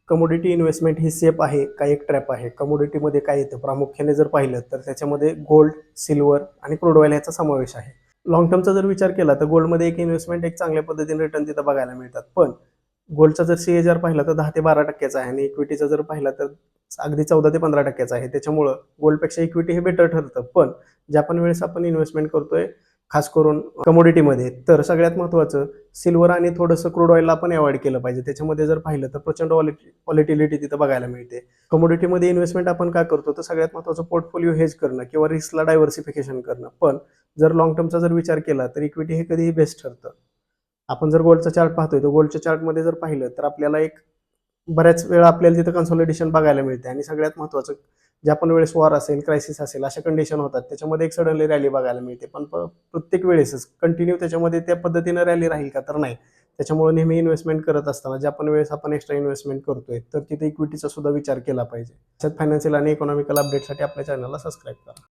Commodity investment ही safe आहे का एक ट्रॅप आहे? कमोडिटीमध्ये काय येतं प्रामुख्याने जर पाहिलं तर त्याच्यामध्ये गोल्ड, सिल्वर आणि क्रूड ऑइल याचा समावेश आहे. लाँग टर्मचा जर विचार केला तर गोल्डमध्ये एक इन्व्हेस्टमेंट एक चांगल्या पद्धतीने रिटर्न तिथं बघायला मिळतात. पण गोल्डचा जर CAGR पाहिला तर 10 ते 12% आहे आणि इक्विटीचा जर पाहिला तर अगदी 14 ते 15% आहे. त्याच्यामुळं गोल्डपेक्षा इक्विटी हे बेटर ठरतं. पण ज्या पण वेळेस आपण इन्व्हेस्टमेंट करतोय खास करून कमोडिटीमध्ये तर सगळ्यात महत्त्वाचं सिल्वर आणि थोडंसं क्रूड ऑइलला आपण अवॉइड केलं पाहिजे. त्याच्यामध्ये जर पाहिलं तर प्रचंड व्हॉलेटिलिटी तिथं बघायला मिळते. कमोडिटीमध्ये इन्व्हेस्टमेंट आपण काय करतो तर सगळ्यात महत्त्वाचं पोर्टफोलिओ हेज करणं किंवा रिस्कला डायव्हर्सिफिकेशन करणं. पण जर लाँग टर्मचा जर विचार केला तर इक्विटी हे कधीही बेस्ट ठरतं. आपण जर गोल्डचा चार्ट पाहतोय तर गोल्डच्या चार्टमध्ये जर पाहिलं तर आपल्याला एक बऱ्याच वेळा आपल्याला तिथं कन्सॉलिडेशन बघायला मिळते आणि सगळ्यात महत्त्वाचं ज्या पण वेळेस वॉर असेल, क्रायसिस असेल अशा कंडिशन होतात त्याच्यामध्ये एक सडनली रॅली बघायला मिळते. पण प्रत्येक वेळेसच कंटिन्यू त्याच्यामध्ये त्या पद्धतीनं रॅली राहील का तर नाही. त्याच्यामुळे नेहमी इन्व्हेस्टमेंट करत असताना ज्या पण वेळेस आपण एक्स्ट्रा इन्व्हेस्टमेंट करतोय तर तिथे इक्विटीचा सुद्धा विचार केला पाहिजे. अशाच फायनान्शियल आणि इकॉनॉमिकल अपडेटसाठी आपल्या चॅनलला सबस्क्राईब करा.